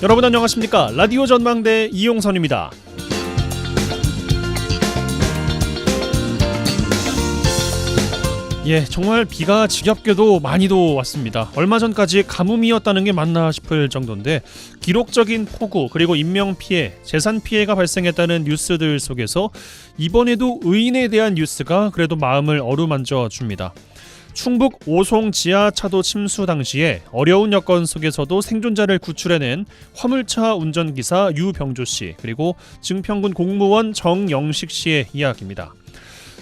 여러분 안녕하십니까? 라디오 전망대 이용선입니다. 정말 비가 지겹게도 많이도 왔습니다. 얼마 전까지 가뭄이었다는 게 맞나 싶을 정도인데 기록적인 폭우 그리고 인명피해, 재산피해가 발생했다는 뉴스들 속에서 이번에도 의인에 대한 뉴스가 그래도 마음을 어루만져 줍니다. 충북 오송 지하차도 침수 당시에 어려운 여건 속에서도 생존자를 구출해낸 화물차 운전기사 유병조 씨 그리고 증평군 공무원 정영식 씨의 이야기입니다.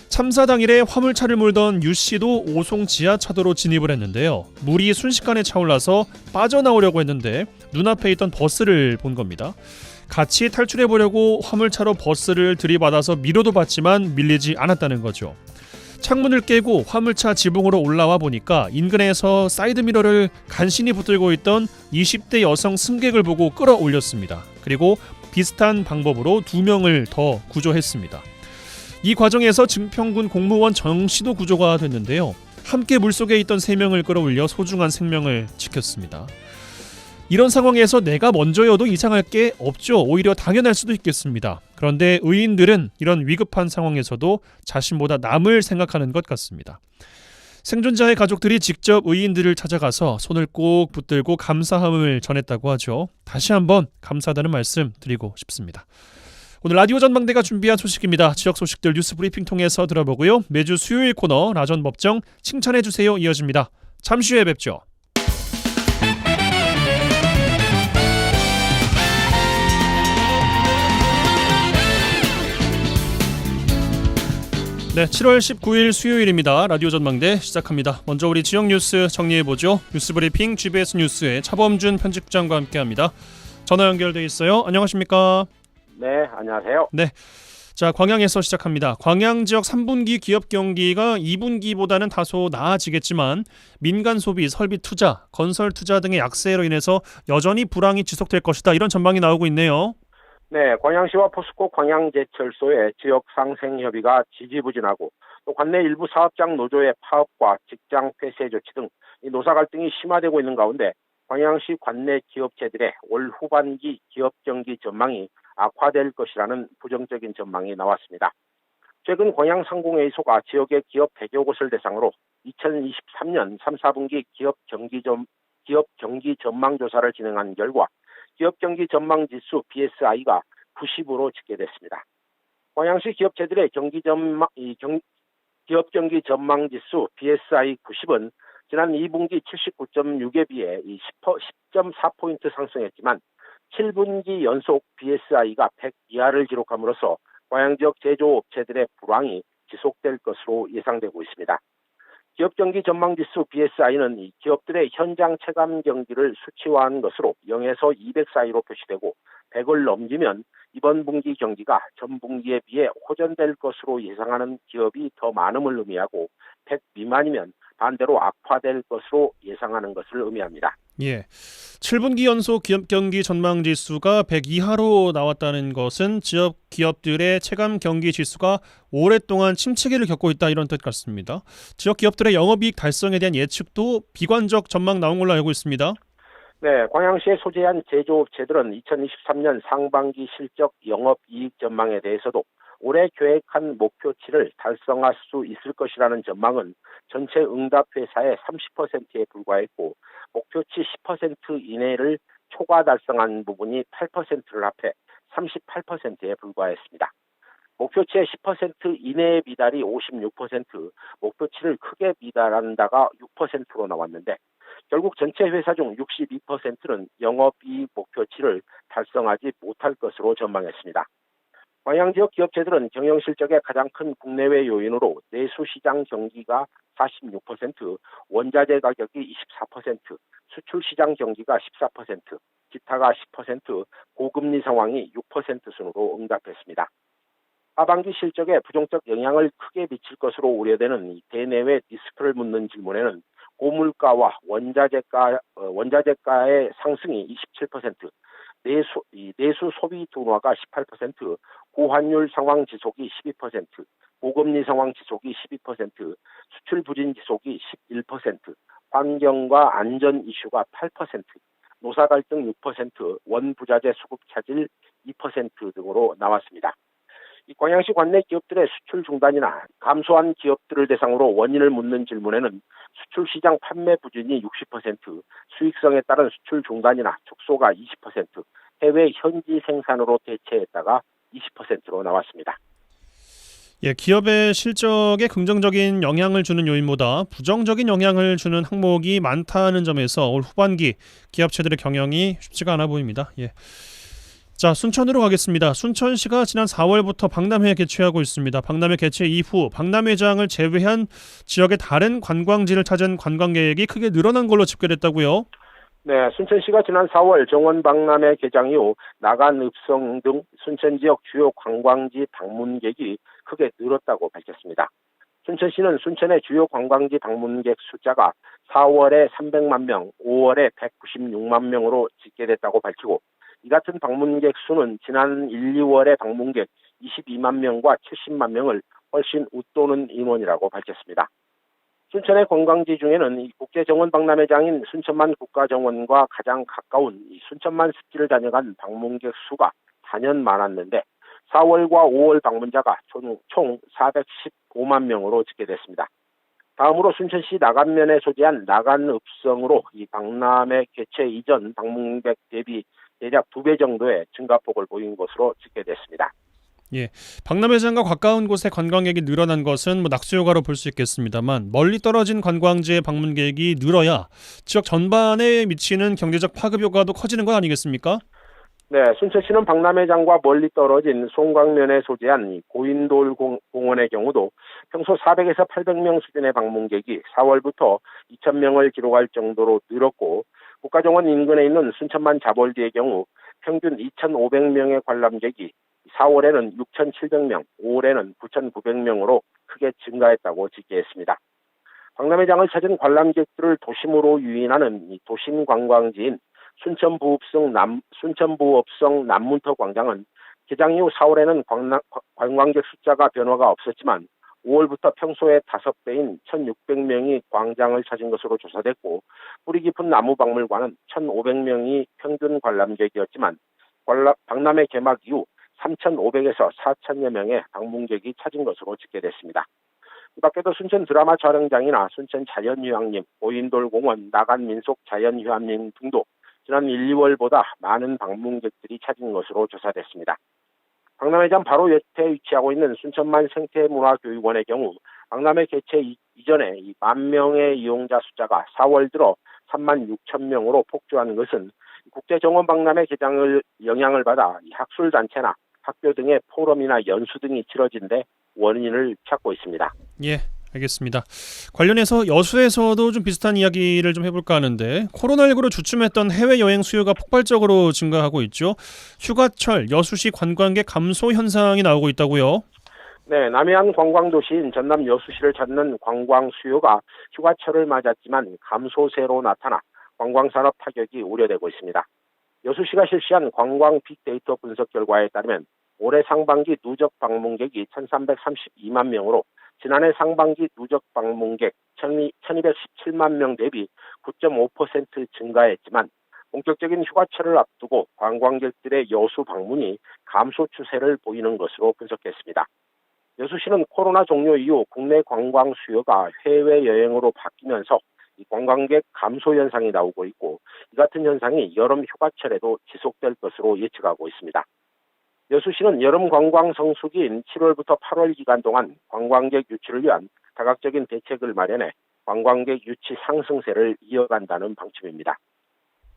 참사 당일에 화물차를 몰던 유 씨도 오송 지하차도로 진입을 했는데요. 물이 순식간에 차올라서 빠져나오려고 했는데 눈앞에 있던 버스를 본 겁니다. 같이 탈출해보려고 화물차로 버스를 들이받아서 밀어도 봤지만 밀리지 않았다는 거죠. 창문을 깨고 화물차 지붕으로 올라와 보니까 인근에서 사이드미러를 간신히 붙들고 있던 20대 여성 승객을 보고 끌어올렸습니다. 그리고 비슷한 방법으로 2명을 더 구조했습니다. 이 과정에서 증평군 공무원 정 씨도 구조가 됐는데요. 함께 물속에 있던 3명을 끌어올려 소중한 생명을 지켰습니다. 이런 상황에서 내가 먼저여도 이상할 게 없죠. 오히려 당연할 수도 있겠습니다. 그런데 의인들은 이런 위급한 상황에서도 자신보다 남을 생각하는 것 같습니다. 생존자의 가족들이 직접 의인들을 찾아가서 손을 꼭 붙들고 감사함을 전했다고 하죠. 다시 한번 감사하다는 말씀 드리고 싶습니다. 오늘 라디오 전망대가 준비한 소식입니다. 지역 소식들 뉴스 브리핑 통해서 들어보고요. 매주 수요일 코너 나전 법정 칭찬해주세요 이어집니다. 잠시 후에 뵙죠. 네, 7월 19일 수요일입니다. 라디오 전망대 시작합니다. 먼저 우리 지역 뉴스 정리해보죠. 뉴스 브리핑 GBS 뉴스의 차범준 편집장과 함께합니다. 전화 연결돼 있어요. 안녕하십니까? 네, 안녕하세요. 네, 자 광양에서 시작합니다. 광양 지역 3분기 기업 경기가 2분기보다는 다소 나아지겠지만 민간 소비, 설비 투자, 건설 투자 등의 약세로 인해서 여전히 불황이 지속될 것이다. 이런 전망이 나오고 있네요. 네, 광양시와 포스코 광양제철소의 지역 상생 협의가 지지부진하고 또 관내 일부 사업장 노조의 파업과 직장 폐쇄 조치 등 이 노사 갈등이 심화되고 있는 가운데 광양시 관내 기업체들의 올 후반기 기업 경기 전망이 악화될 것이라는 부정적인 전망이 나왔습니다. 최근 광양상공회의소가 지역의 기업 100여 곳을 대상으로 2023년 3, 4분기 기업 경기 전망 조사를 진행한 결과 기업 경기 전망 지수 BSI가 90으로 집계됐습니다. 광양시 기업체들의 기업 경기 전망 지수 BSI 90은 지난 2분기 79.6에 비해 10.4포인트 상승했지만 7분기 연속 BSI가 100 이하를 기록함으로써 광양 지역 제조업체들의 불황이 지속될 것으로 예상되고 있습니다. 기업 경기 전망 지수 BSI는 이 기업들의 현장 체감 경기를 수치화한 것으로 0에서 200 사이로 표시되고 100을 넘기면 이번 분기 경기가 전 분기에 비해 호전될 것으로 예상하는 기업이 더 많음을 의미하고 100 미만이면 반대로 악화될 것으로 예상하는 것을 의미합니다. 7분기 연속 기업 경기 전망 지수가 100 이하로 나왔다는 것은 지역 기업들의 체감 경기 지수가 오랫동안 침체기를 겪고 있다 이런 뜻 같습니다. 지역 기업들의 영업이익 달성에 대한 예측도 비관적 전망 나온 걸로 알고 있습니다. 네, 광양시에 소재한 제조업체들은 2023년 상반기 실적 영업이익 전망에 대해서도 올해 계획한 목표치를 달성할 수 있을 것이라는 전망은 전체 응답 회사의 30%에 불과했고 목표치 10% 이내를 초과 달성한 부분이 8%를 합해 38%에 불과했습니다. 목표치의 10% 이내의 미달이 56%, 목표치를 크게 미달한다가 6%로 나왔는데 결국 전체 회사 중 62%는 영업이익 목표치를 달성하지 못할 것으로 전망했습니다. 광양 지역 기업체들은 경영 실적의 가장 큰 국내외 요인으로 내수시장 경기가 46%, 원자재 가격이 24%, 수출 시장 경기가 14%, 기타가 10%, 고금리 상황이 6% 순으로 응답했습니다. 하반기 실적에 부정적 영향을 크게 미칠 것으로 우려되는 대내외 리스크를 묻는 질문에는 고물가와 원자재가의 상승이 27%, 내수 소비 둔화가 18%, 고환율 상황 지속이 12%, 고금리 상황 지속이 12%, 수출 부진 지속이 11%, 환경과 안전 이슈가 8%, 노사 갈등 6%, 원부자재 수급 차질 2% 등으로 나왔습니다. 이 광양시 관내 기업들의 수출 중단이나 감소한 기업들을 대상으로 원인을 묻는 질문에는 수출 시장 판매 부진이 60%, 수익성에 따른 수출 중단이나 축소가 20%, 해외 현지 생산으로 대체했다가 20%로 나왔습니다. 예, 기업의 실적에 긍정적인 영향을 주는 요인보다 부정적인 영향을 주는 항목이 많다는 점에서 올 후반기 기업체들의 경영이 쉽지가 않아 보입니다. 예. 자, 순천으로 가겠습니다. 순천시가 지난 4월부터 박람회 개최하고 있습니다. 박람회 개최 이후 박람회장을 제외한 지역의 다른 관광지를 찾은 관광객이 크게 늘어난 걸로 집계됐다고요? 네, 순천시가 지난 4월 정원 박람회 개장 이후 나간 읍성 등 순천 지역 주요 관광지 방문객이 크게 늘었다고 밝혔습니다. 순천시는 순천의 주요 관광지 방문객 숫자가 4월에 300만 명, 5월에 196만 명으로 집계됐다고 밝히고 이 같은 방문객 수는 지난 1, 2월의 방문객 22만 명과 70만 명을 훨씬 웃도는 인원이라고 밝혔습니다. 순천의 관광지 중에는 이 국제정원 박람회장인 순천만 국가정원과 가장 가까운 이 순천만 습지를 다녀간 방문객 수가 단연 많았는데 4월과 5월 방문자가 총 415만 명으로 집계됐습니다. 다음으로 순천시 나간면에 소재한 나간읍성으로 이 박람회 개최 이전 방문객 대비 대략 2배 정도의 증가폭을 보인 것으로 집계됐습니다. 예, 박람회장과 가까운 곳에 관광객이 늘어난 것은 낙수효과로 볼 수 있겠습니다만 멀리 떨어진 관광지의 방문객이 늘어야 지역 전반에 미치는 경제적 파급 효과도 커지는 것 아니겠습니까? 네, 순천시는 박람회장과 멀리 떨어진 송광면에 소재한 이 고인돌 공원의 경우도 평소 400에서 800명 수준의 방문객이 4월부터 2,000명을 기록할 정도로 늘었고 국가정원 인근에 있는 순천만 자벌리의 경우 평균 2,500명의 관람객이 4월에는 6,700명, 5월에는 9,900명으로 크게 증가했다고 집계했습니다. 박람회장을 찾은 관람객들을 도심으로 유인하는 이 도심 관광지인 순천부읍성 남문터 광장은 개장 이후 4월에는 관광객 숫자가 변화가 없었지만 5월부터 평소의 5배인 1,600명이 광장을 찾은 것으로 조사됐고 뿌리 깊은 나무박물관은 1,500명이 평균 관람객이었지만 박람회 개막 이후 3,500에서 4,000여 명의 방문객이 찾은 것으로 집계됐습니다. 이 밖에도 순천 드라마 촬영장이나 순천 자연휴양림, 고인돌공원, 나간민속 자연휴양림 등도 지난 1, 2월보다 많은 방문객들이 찾은 것으로 조사됐습니다. 박람회장 바로 옆에 위치하고 있는 순천만 생태문화교육원의 경우 박람회 개최 이전에 10,000명의 이용자 숫자가 4월 들어 36,000명으로 폭주한 것은 국제정원박람회 개장을 영향을 받아 학술단체나 학교 등의 포럼이나 연수 등이 치러진 데 원인을 찾고 있습니다. 예, 알겠습니다. 관련해서 여수에서도 좀 비슷한 이야기를 좀 해볼까 하는데 코로나19로 주춤했던 해외여행 수요가 폭발적으로 증가하고 있죠. 휴가철 여수시 관광객 감소 현상이 나오고 있다고요? 네, 남해안 관광도시인 전남 여수시를 찾는 관광 수요가 휴가철을 맞았지만 감소세로 나타나 관광산업 타격이 우려되고 있습니다. 여수시가 실시한 관광 빅데이터 분석 결과에 따르면 올해 상반기 누적 방문객이 1,332만 명으로 지난해 상반기 누적 방문객 1,217만 명 대비 9.5% 증가했지만 본격적인 휴가철을 앞두고 관광객들의 여수 방문이 감소 추세를 보이는 것으로 분석했습니다. 여수시는 코로나 종료 이후 국내 관광 수요가 해외여행으로 바뀌면서 이 관광객 감소 현상이 나오고 있고 이 같은 현상이 여름 휴가철에도 지속될 것으로 예측하고 있습니다. 여수시는 여름 관광 성수기인 7월부터 8월 기간 동안 관광객 유치를 위한 다각적인 대책을 마련해 관광객 유치 상승세를 이어간다는 방침입니다.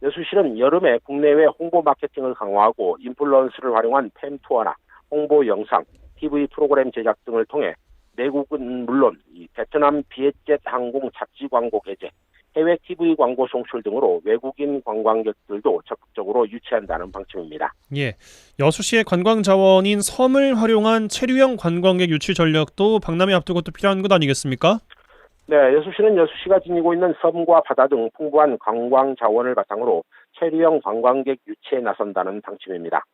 여수시는 여름에 국내외 홍보 마케팅을 강화하고 인플루언서를 활용한 팸 투어나 홍보 영상, TV 프로그램 제작 등을 통해 내국은 물론 베트남 비엣젯 항공 잡지 광고 게재, 해외 TV 광고 송출 등으로 외국인 관광객들도 적극적으로 유치한다는 방침입니다. 예, 여수시의 관광 자원인 섬을 활용한 체류형 관광객 유치 전략도 박람회 앞두고 또 필요한 것 아니겠습니까? 네, 여수시는 여수시가 지니고 있는 섬과 바다 등 풍부한 관광 자원을 바탕으로 체류형 관광객 유치에 나선다는 방침입니다.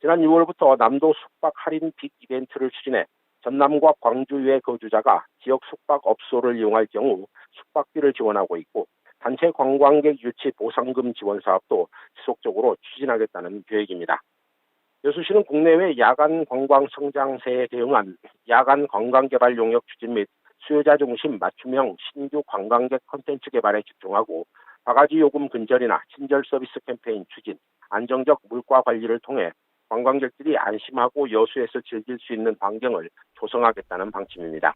지난 6월부터 남도 숙박 할인 빅 이벤트를 추진해 전남과 광주 외 거주자가 지역 숙박업소를 이용할 경우 숙박비를 지원하고 있고 단체 관광객 유치 보상금 지원 사업도 지속적으로 추진하겠다는 계획입니다. 여수시는 국내외 야간 관광 성장세에 대응한 야간 관광개발 용역 추진 및 수요자 중심 맞춤형 신규 관광객 콘텐츠 개발에 집중하고 바가지 요금 근절이나 친절 서비스 캠페인 추진, 안정적 물가 관리를 통해 관광객들이 안심하고 여수에서 즐길 수 있는 환경을 조성하겠다는 방침입니다.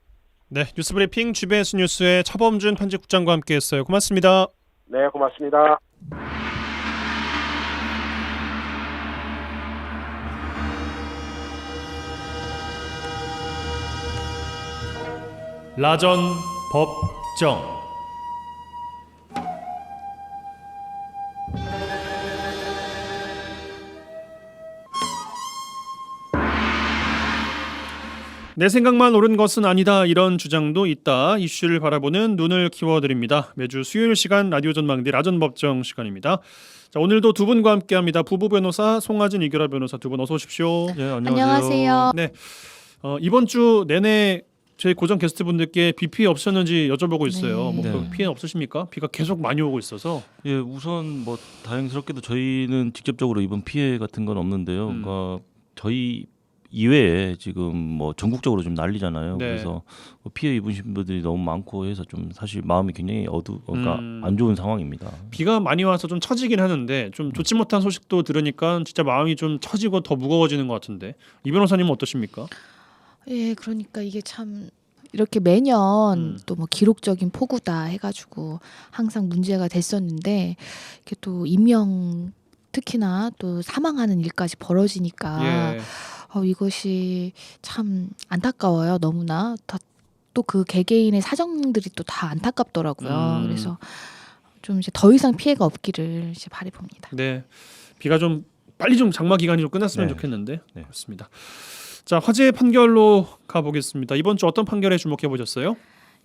네, 뉴스브리핑 GBS 뉴스의 차범준 편집국장과 함께했어요. 고맙습니다. 네, 고맙습니다. 라전 법정. 내 생각만 옳은 것은 아니다, 이런 주장도 있다. 이슈를 바라보는 눈을 키워드립니다. 매주 수요일 시간 라디오 전망대 라전 법정 시간입니다. 자, 오늘도 두 분과 함께합니다. 부부 변호사 송하진, 이결아 변호사 두 분 어서 오십시오. 네, 안녕하세요. 네, 이번 주 내내 저희 고정 게스트분들께 비 피해 없었는지 여쭤보고 있어요. 네. 뭐 피해 없으십니까? 비가 계속 많이 오고 있어서. 예, 우선 뭐 다행스럽게도 저희는 직접적으로 입은 피해 같은 건 없는데요. 그러니까 저희 이외에 지금 뭐 전국적으로 좀 난리잖아요. 네. 그래서 피해 입으신 분들이 너무 많고 해서 좀 사실 마음이 굉장히 그러니까 안 좋은 상황입니다. 비가 많이 와서 좀 처지긴 하는데 좀 좋지 못한 소식도 들으니까 진짜 마음이 좀 처지고 더 무거워지는 것 같은데 이 변호사님은 어떠십니까? 예, 그러니까 이게 참 이렇게 매년 또 뭐 기록적인 폭우다 해가지고 항상 문제가 됐었는데 이게 또 인명 특히나 또 사망하는 일까지 벌어지니까 예. 이것이 참 안타까워요. 너무나 또 그 개개인의 사정들이 또 다 안타깝더라고요. 그래서 좀 이제 더 이상 피해가 없기를 이제 바라봅니다. 네, 비가 좀 빨리 좀 장마 기간이 좀 끝났으면 네. 좋겠는데. 네. 그렇습니다. 자, 화제의 판결로 가보겠습니다. 이번 주 어떤 판결에 주목해 보셨어요?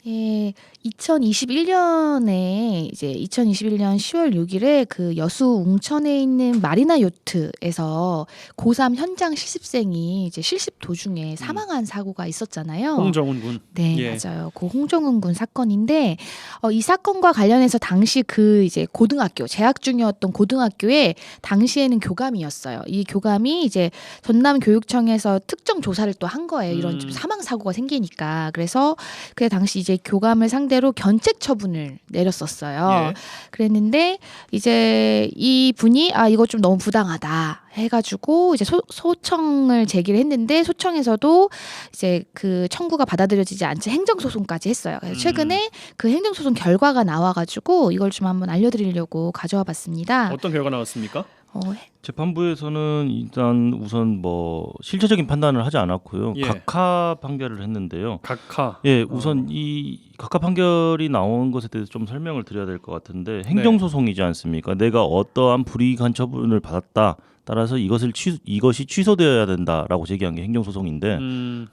예, 2021년에 이제 2021년 10월 6일에 그 여수 웅천에 있는 마리나 요트에서 고3 현장 실습생이 이제 실습 도중에 사망한 사고가 있었잖아요. 홍정훈 군. 네, 예. 맞아요. 그 홍정은 군 사건인데 이 사건과 관련해서 당시 그 이제 고등학교 재학 중이었던 고등학교에 당시에는 교감이었어요. 이 교감이 이제 전남교육청에서 특정 조사를 또 한 거예요. 이런 좀 사망 사고가 생기니까. 그래서 그 당시 이제 교감을 상대로 견책 처분을 내렸었어요. 예. 그랬는데 이제 이 분이 이거 좀 너무 부당하다 해가지고 이제 소청을 제기를 했는데 소청에서도 이제 그 청구가 받아들여지지 않자 행정소송까지 했어요. 그래서 최근에 그 행정소송 결과가 나와가지고 이걸 좀 한번 알려드리려고 가져와봤습니다. 어떤 결과 나왔습니까? 재판부에서는 일단 우선 뭐 실체적인 판단을 하지 않았고요. 예. 각하 판결을 했는데요. 각하. 예, 우선 이 각하 판결이 나온 것에 대해서 좀 설명을 드려야 될 것 같은데 행정소송이지 않습니까? 내가 어떠한 불이익한 처분을 받았다. 따라서 이것이 취소되어야 된다라고 제기한 게 행정소송인데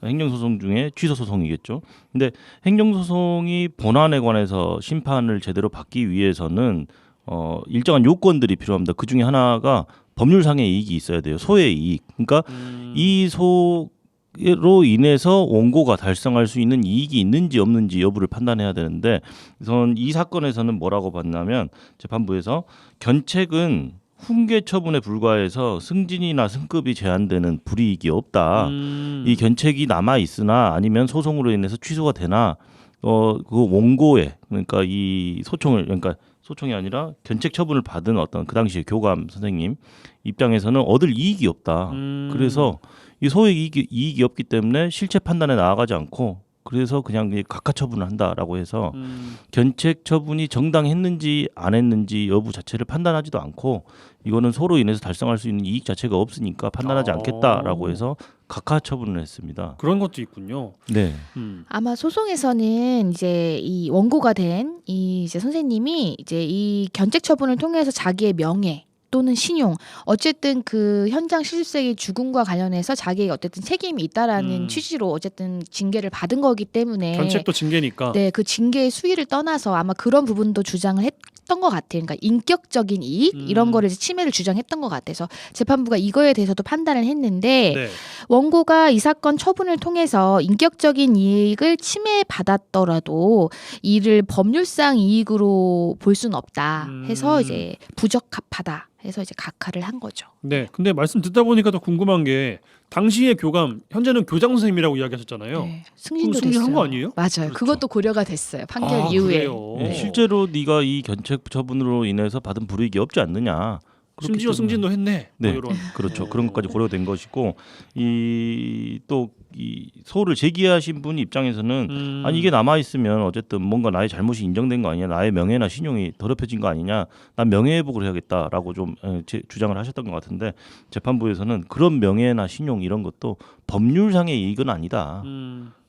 행정소송 중에 취소소송이겠죠. 근데 행정소송이 본안에 관해서 심판을 제대로 받기 위해서는 일정한 요건들이 필요합니다. 그 중에 하나가 법률상의 이익이 있어야 돼요. 소의 이익. 그러니까 이 소로 인해서 원고가 달성할 수 있는 이익이 있는지 없는지 여부를 판단해야 되는데 우선 이 사건에서는 뭐라고 봤냐면 재판부에서 견책은 훈계 처분에 불과해서 승진이나 승급이 제한되는 불이익이 없다. 이 견책이 남아 있으나 아니면 소송으로 인해서 취소가 되나 그 원고에 그러니까 이 소총이 아니라 견책 처분을 받은 어떤 그 당시에 교감 선생님 입장에서는 얻을 이익이 없다. 그래서 이 소의 이익이 없기 때문에 실체 판단에 나아가지 않고 그래서 그냥 각하 처분을 한다라고 해서 견책 처분이 정당했는지 안 했는지 여부 자체를 판단하지도 않고 이거는 소로 인해서 달성할 수 있는 이익 자체가 없으니까 판단하지 않겠다라고 해서 각하 처분을 했습니다. 그런 것도 있군요. 네. 아마 소송에서는 이제 이 원고가 된 이 이제 선생님이 이제 이 견책 처분을 통해서 자기의 명예 또는 신용 어쨌든 그 현장 실습생의 죽음과 관련해서 자기의 어쨌든 책임이 있다라는 취지로 어쨌든 징계를 받은 거기 때문에 견책도 징계니까. 네, 그 징계의 수위를 떠나서 아마 그런 부분도 주장을 했던 것 같아요. 그러니까 인격적인 이익 이런 거를 이제 침해를 주장했던 것 같아서 재판부가 이거에 대해서도 판단을 했는데 네. 원고가 이 사건 처분을 통해서 인격적인 이익을 침해받았더라도 이를 법률상 이익으로 볼 수는 없다 해서 이제 부적합하다 해서 이제 각하를 한 거죠. 네. 근데 말씀 듣다 보니까 더 궁금한 게 당시의 교감, 현재는 교장 선생님이라고 이야기하셨잖아요. 네, 승진도 승진한 됐어요. 거 아니에요? 맞아요. 그렇죠. 그것도 고려가 됐어요. 판결 이후에. 그래요? 예, 실제로 네가 이 견책 처분으로 인해서 받은 불이익이 없지 않느냐. 그렇기 심지어 때문에- 승진도 했네. 네. 뭐 이런. 그렇죠. 그런 것까지 고려된 것이고 이 소를 제기하신 분 입장에서는 아니 이게 남아 있으면 어쨌든 뭔가 나의 잘못이 인정된 거 아니냐, 나의 명예나 신용이 더럽혀진 거 아니냐, 난 명예회복을 해야겠다라고 좀 주장을 하셨던 것 같은데 재판부에서는 그런 명예나 신용 이런 것도 법률상의 이익은 아니다.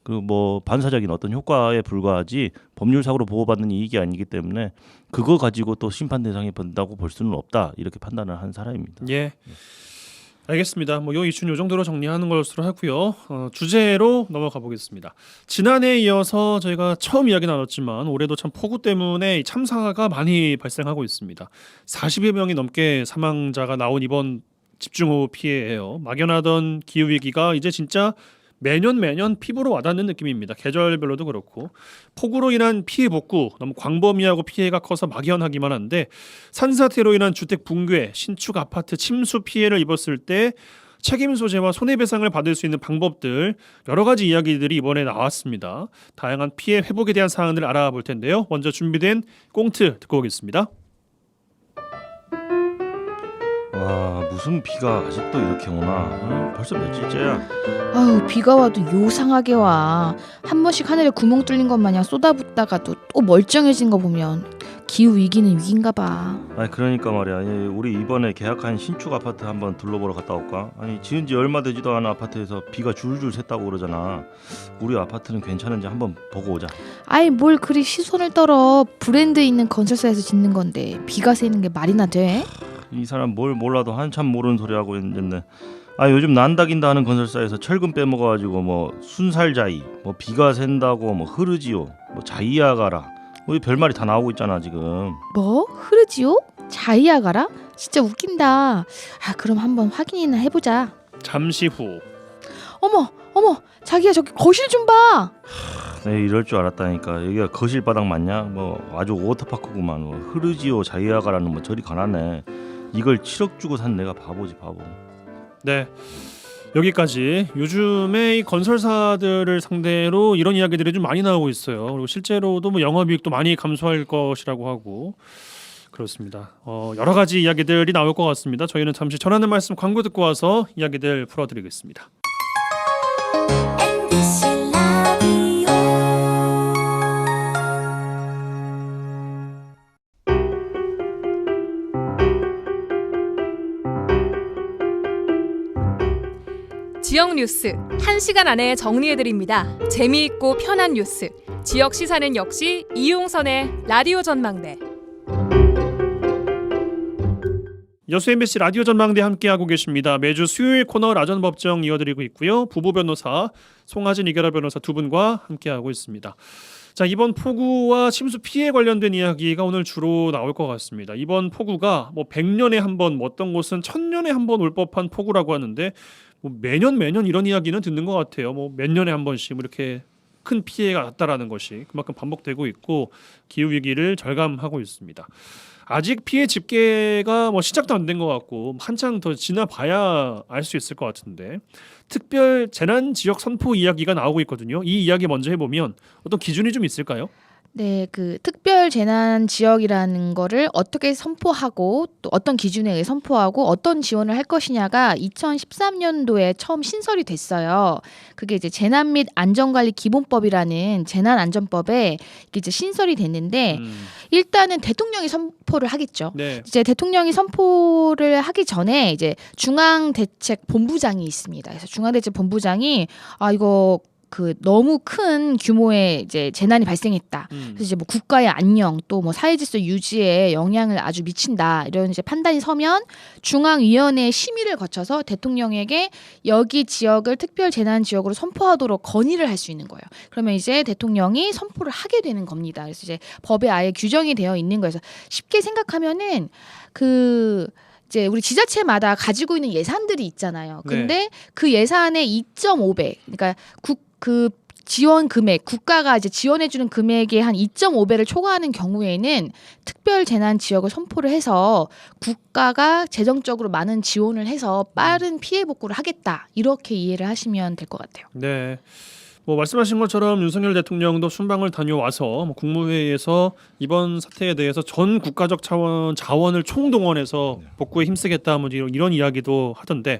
그 뭐 반사적인 어떤 효과에 불과하지 법률상으로 보호받는 이익이 아니기 때문에 그거 가지고 또 심판 대상이 된다고 볼 수는 없다 이렇게 판단을 한 사람입니다. 예. 알겠습니다. 뭐 요 이슈는 요 정도로 정리하는 것으로 하고요. 주제로 넘어가 보겠습니다. 지난해에 이어서 저희가 처음 이야기 나눴지만 올해도 참 폭우 때문에 참사가 많이 발생하고 있습니다. 40여 명이 넘게 사망자가 나온 이번 집중호우 피해예요. 막연하던 기후 위기가 이제 진짜 매년 피부로 와닿는 느낌입니다. 계절별로도 그렇고 폭우로 인한 피해 복구 너무 광범위하고 피해가 커서 막연하기만 한데 산사태로 인한 주택 붕괴, 신축 아파트 침수 피해를 입었을 때 책임 소재와 손해배상을 받을 수 있는 방법들 여러 가지 이야기들이 이번에 나왔습니다. 다양한 피해 회복에 대한 사안을 알아볼 텐데요. 먼저 준비된 꽁트 듣고 오겠습니다. 와 무슨 비가 아직도 이렇게 오나? 벌써 며칠째야. 아우 비가 와도 요상하게 와. 한 번씩 하늘에 구멍 뚫린 것 마냥 쏟아붓다가도 또 멀쩡해진 거 보면 기후 위기는 위기인가 봐. 아니 그러니까 말이야. 우리 이번에 계약한 신축 아파트 한번 둘러보러 갔다 올까? 아니 지은 지 얼마 되지도 않은 아파트에서 비가 줄줄 샜다고 그러잖아. 우리 아파트는 괜찮은지 한번 보고 오자. 아이 뭘 그리 시선을 떨어. 브랜드 있는 건설사에서 짓는 건데 비가 새는 게 말이나 돼? 이 사람 뭘 몰라도 한참 모르는 소리 하고 있는데 아 요즘 난다긴다 하는 건설사에서 철근 빼먹어가지고 뭐 순살자이 뭐 비가 샌다고 뭐 흐르지요 뭐 자이아가라 뭐 별말이 다 나오고 있잖아 지금. 뭐? 흐르지요? 자이아가라? 진짜 웃긴다. 아 그럼 한번 확인이나 해보자. 잠시 후 어머 자기야 저기 거실 좀 봐. 네, 이럴 줄 알았다니까. 여기가 거실 바닥 맞냐? 뭐 아주 워터파크구만. 뭐 흐르지요 자이아가라는 뭐 저리 가난해. 이걸 7억 주고 산 내가 바보지 바보. 네. 여기까지. 요즘에 이 건설사들을 상대로 이런 이야기들이 좀 많이 나오고 있어요. 그리고 실제로도 뭐 영업이익도 많이 감소할 것이라고 하고 그렇습니다. 여러 가지 이야기들이 나올 것 같습니다. 저희는 잠시 전하는 말씀 광고 듣고 와서 이야기들 풀어드리겠습니다. MBC 라디오 지역 뉴스 1시간 안에 정리해드립니다. 재미있고 편한 뉴스, 지역 시사는 역시 이용선의 라디오 전망대. 여수 MBC 라디오 전망대 함께하고 계십니다. 매주 수요일 코너 라전법정 이어드리고 있고요. 부부 변호사 송하진 이결아 변호사 두 분과 함께하고 있습니다. 자, 이번 폭우와 침수 피해 관련된 이야기가 오늘 주로 나올 것 같습니다. 이번 폭우가 뭐 100년에 한 번, 뭐 어떤 곳은 1000년에 한 번 올 법한 폭우라고 하는데 뭐 매년 이런 이야기는 듣는 것 같아요. 뭐 몇 년에 한 번씩 뭐 이렇게 큰 피해가 났다라는 것이 그만큼 반복되고 있고 기후 위기를 절감하고 있습니다. 아직 피해 집계가 뭐 시작도 안 된 것 같고 한창 더 지나봐야 알 수 있을 것 같은데 특별 재난 지역 선포 이야기가 나오고 있거든요. 이 이야기 먼저 해보면 어떤 기준이 좀 있을까요? 네, 그 특별 재난 지역이라는 거를 어떻게 선포하고 또 어떤 기준에 의해 선포하고 어떤 지원을 할 것이냐가 2013년도에 처음 신설이 됐어요. 그게 이제 재난 및 안전관리 기본법이라는 재난안전법에 이게 이제 신설이 됐는데 일단은 대통령이 선포를 하겠죠. 네. 이제 대통령이 선포를 하기 전에 이제 중앙대책본부장이 있습니다. 그래서 중앙대책본부장이 이거 그 너무 큰 규모의 이제 재난이 발생했다. 그래서 이제 뭐 국가의 안녕 또 뭐 사회질서 유지에 영향을 아주 미친다 이런 이제 판단이 서면 중앙위원회의 심의를 거쳐서 대통령에게 여기 지역을 특별 재난 지역으로 선포하도록 건의를 할 수 있는 거예요. 그러면 이제 대통령이 선포를 하게 되는 겁니다. 그래서 이제 법에 아예 규정이 되어 있는 거여서 쉽게 생각하면은 그 이제 우리 지자체마다 가지고 있는 예산들이 있잖아요. 근데 그 예산의 2.5배, 그러니까 그 지원 금액, 국가가 이제 지원해주는 금액의 한 2.5배를 초과하는 경우에는 특별 재난 지역을 선포를 해서 국가가 재정적으로 많은 지원을 해서 빠른 피해 복구를 하겠다 이렇게 이해를 하시면 될 것 같아요. 네. 뭐 말씀하신 것처럼 윤석열 대통령도 순방을 다녀와서 뭐 국무회의에서 이번 사태에 대해서 전 국가적 자원을 총동원해서 복구에 힘쓰겠다 뭐 이런 이야기도 하던데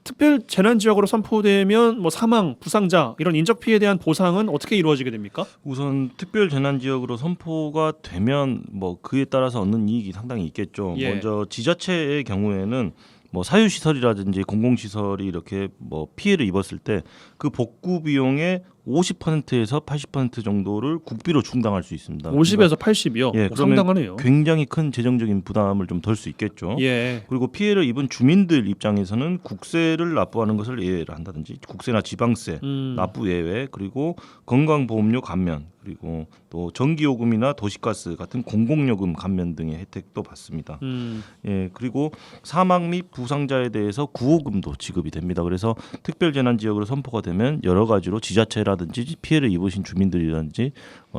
특별 재난 지역으로 선포되면 뭐 사망, 부상자 이런 인적 피해에 대한 보상은 어떻게 이루어지게 됩니까? 우선 특별 재난 지역으로 선포가 되면 뭐 그에 따라서 얻는 이익이 상당히 있겠죠. 예. 먼저 지자체의 경우에는 뭐 사유시설이라든지 공공시설이 이렇게 뭐 피해를 입었을 때 그 복구 비용의 50%에서 80% 정도를 국비로 충당할 수 있습니다. 50에서 80이요. 예, 그러면 상당하네요. 굉장히 큰 재정적인 부담을 좀 덜 수 있겠죠. 예. 그리고 피해를 입은 주민들 입장에서는 국세를 납부하는 것을 예외를 한다든지 국세나 지방세 납부 예외, 그리고 건강보험료 감면, 그리고 또 전기요금이나 도시가스 같은 공공요금 감면 등의 혜택도 받습니다. 예, 그리고 사망 및 부상자에 대해서 구호금도 지급이 됩니다. 그래서 특별재난지역으로 선포가 되면 여러 가지로 지자체라든지 피해를 입으신 주민들이라든지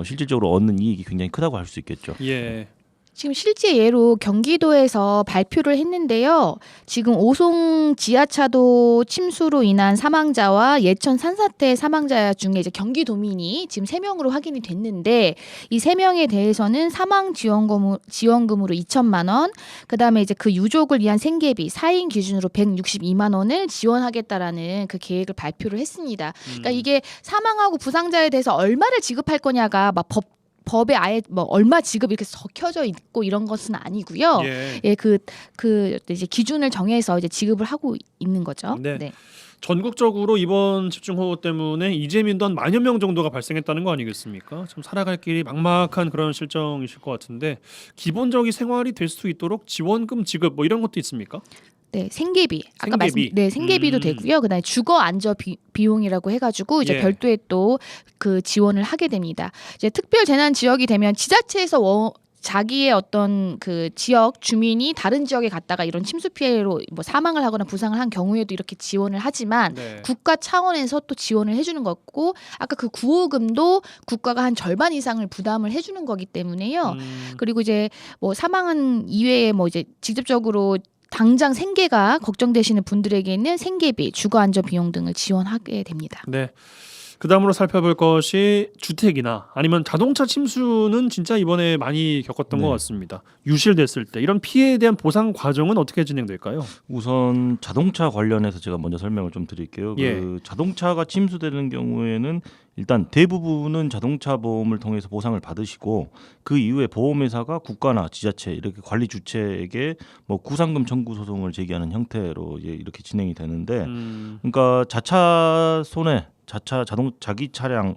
실질적으로 얻는 이익이 굉장히 크다고 할 수 있겠죠. 예. 지금 실제 예로 경기도에서 발표를 했는데요. 지금 오송 지하차도 침수로 인한 사망자와 예천 산사태 사망자 중에 이제 경기도민이 지금 3명으로 확인이 됐는데 이 3명에 대해서는 사망 지원금으로 2천만 원, 그다음에 이제 그 유족을 위한 생계비 4인 기준으로 162만 원을 지원하겠다라는 그 계획을 발표를 했습니다. 그러니까 이게 사망하고 부상자에 대해서 얼마를 지급할 거냐가 막 법에 아예 뭐 얼마 지급 이렇게 적혀져 있고 이런 것은 아니고요. 예. 그 이제 기준을 정해서 이제 지급을 하고 있는 거죠. 네. 전국적으로 이번 집중호우 때문에 이재민도 한 10,000여 명 정도가 발생했다는 거 아니겠습니까? 좀 살아갈 길이 막막한 그런 실정이실 것 같은데 기본적인 생활이 될 수 있도록 지원금 지급 뭐 이런 것도 있습니까? 네, 생계비. 아까 생계비. 생계비도 되고요. 그다음에 주거 안저 비용이라고 해가지고 이제 예. 별도의 또 그 지원을 하게 됩니다. 이제 특별 재난 지역이 되면 지자체에서 자기의 어떤 그 지역 주민이 다른 지역에 갔다가 이런 침수 피해로 뭐 사망을 하거나 부상을 한 경우에도 이렇게 지원을 하지만 네. 국가 차원에서 또 지원을 해주는 거고 아까 그 구호금도 국가가 한 절반 이상을 부담을 해주는 거기 때문에요. 그리고 이제 뭐 사망한 이외에 뭐 이제 직접적으로 당장 생계가 걱정되시는 분들에게는 생계비, 주거 안전 비용 등을 지원하게 됩니다. 네. 그다음으로 살펴볼 것이 주택이나 아니면 자동차 침수는 진짜 이번에 많이 겪었던 네. 것 같습니다. 유실됐을 때 이런 피해에 대한 보상 과정은 어떻게 진행될까요? 우선 자동차 관련해서 제가 먼저 설명을 좀 드릴게요. 예. 그 자동차가 침수되는 경우에는 일단 대부분은 자동차 보험을 통해서 보상을 받으시고 그 이후에 보험회사가 국가나 지자체 이렇게 관리 주체에게 뭐 구상금 청구 소송을 제기하는 형태로 이렇게 진행이 되는데, 그러니까 자기 차량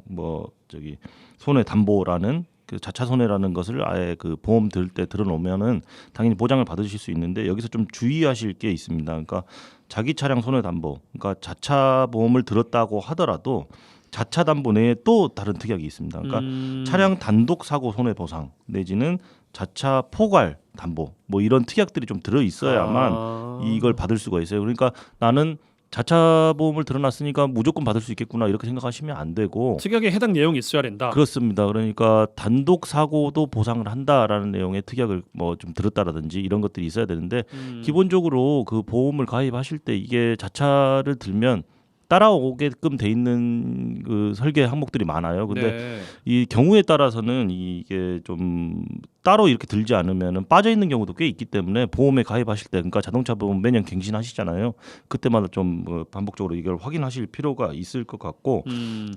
손해 담보라는 그 자차 손해라는 것을 아예 그 보험 들 때 들어놓으면은 당연히 보장을 받으실 수 있는데 여기서 좀 주의하실 게 있습니다. 그러니까 자기 차량 손해 담보, 그러니까 자차 보험을 들었다고 하더라도 자차 담보 내에 또 다른 특약이 있습니다. 그러니까 차량 단독 사고 손해 보상 내지는 자차 포괄 담보 뭐 이런 특약들이 좀 들어 있어야만 이걸 받을 수가 있어요. 그러니까 나는 자차 보험을 들어놨으니까 무조건 받을 수 있겠구나 이렇게 생각하시면 안 되고 특약에 해당 내용이 있어야 된다. 그렇습니다. 그러니까 단독 사고도 보상을 한다라는 내용의 특약을 뭐 좀 들었다라든지 이런 것들이 있어야 되는데 기본적으로 그 보험을 가입하실 때 이게 자차를 들면 따라오게끔 돼 있는 그 설계 항목들이 많아요. 근데 네. 이 경우에 따라서는 이게 좀 따로 이렇게 들지 않으면 빠져 있는 경우도 꽤 있기 때문에 보험에 가입하실 때, 그러니까 자동차 보험 매년 갱신하시잖아요. 그때마다 좀 반복적으로 이걸 확인하실 필요가 있을 것 같고,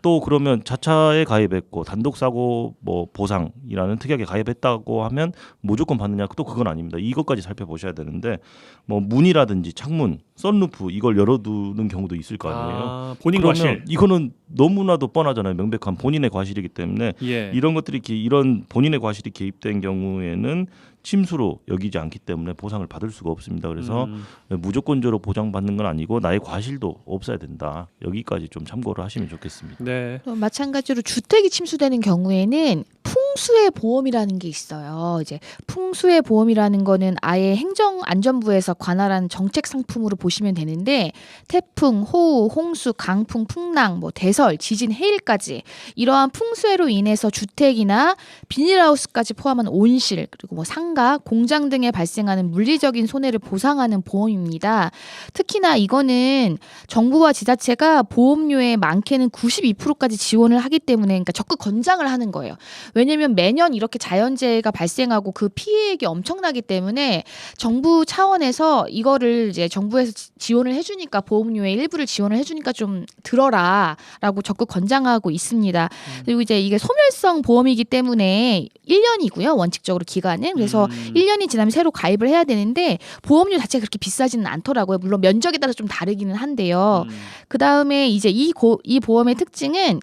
또 그러면 자차에 가입했고 단독 사고 뭐 보상이라는 특약에 가입했다고 하면 무조건 받느냐? 또 그건 아닙니다. 이것까지 살펴보셔야 되는데, 뭐 문이라든지 창문, 썬루프 이걸 열어두는 경우도 있을 거 아니에요. 본인 그러면 과실. 이거는 너무나도 뻔하잖아요. 명백한 본인의 과실이기 때문에 예. 이런 것들이 이런 본인의 과실이 개입된 경우에는 침수로 여기지 않기 때문에 보상을 받을 수가 없습니다. 그래서 무조건적으로 보장받는 건 아니고 나의 과실도 없어야 된다. 여기까지 좀 참고를 하시면 좋겠습니다. 네. 또 마찬가지로 주택이 침수되는 경우에는 풍수의 보험이라는 게 있어요. 이제 풍수의 보험이라는 거는 아예 행정안전부에서 관할한 정책 상품으로 보시면 되는데, 태풍, 호우, 홍수, 강풍, 풍랑, 뭐 대설, 지진, 해일까지 이러한 풍수해로 인해서 주택이나 비닐하우스까지 포함한 온실, 그리고 뭐 상가, 공장 등에 발생하는 물리적인 손해를 보상하는 보험입니다. 특히나 이거는 정부와 지자체가 보험료의 많게는 92%까지 지원을 하기 때문에, 그러니까 적극 권장을 하는 거예요. 왜냐하면 매년 이렇게 자연재해가 발생하고 그 피해액이 엄청나기 때문에 정부 차원에서 이거를 이제 정부에서 지원을 해주니까, 보험료의 일부를 지원을 해주니까 좀 들어라라고 적극 권장하고 있습니다. 그리고 이제 이게 소멸성 보험이기 때문에 1년이고요. 원칙적으로 기간은. 그래서 1년이 지나면 새로 가입을 해야 되는데 보험료 자체가 그렇게 비싸지는 않더라고요. 물론 면적에 따라 좀 다르기는 한데요. 그 다음에 이제 이 보험의 특징은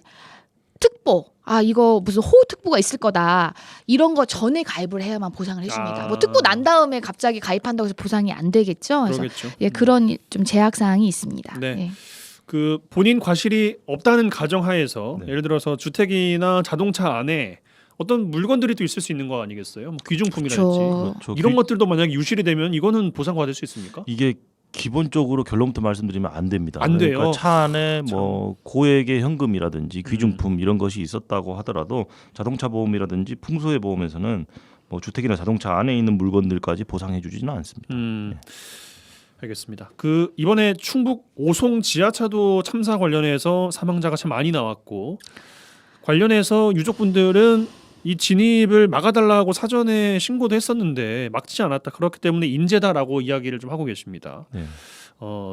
특보. 이거 무슨 호우특보가 있을 거다. 이런 거 전에 가입을 해야만 보상을 해줍니다. 뭐 특보 난 다음에 갑자기 가입한다고 해서 보상이 안 되겠죠. 그래서 그러겠죠. 예, 그런 좀 제약 사항이 있습니다. 네. 예. 그 본인 과실이 없다는 가정하에서 네. 예를 들어서 주택이나 자동차 안에 어떤 물건들이 또 있을 수 있는 거 아니겠어요? 뭐 귀중품이라든지 그렇죠. 이런 것들도 만약에 유실이 되면 이거는 보상받을 수 있습니까? 이게 기본적으로 결론부터 말씀드리면 안 됩니다. 안 돼요. 그러니까 차 안에 뭐 고액의 현금이라든지 귀중품 이런 것이 있었다고 하더라도 자동차 보험이라든지 풍수해 보험에서는 뭐 주택이나 자동차 안에 있는 물건들까지 보상해주지는 않습니다. 알겠습니다. 그 이번에 충북 오송 지하차도 참사 관련해서 사망자가 참 많이 나왔고, 관련해서 유족분들은 이 진입을 막아달라고 사전에 신고도 했었는데 막지 않았다. 그렇기 때문에 인재다라고 이야기를 좀 하고 계십니다. 네.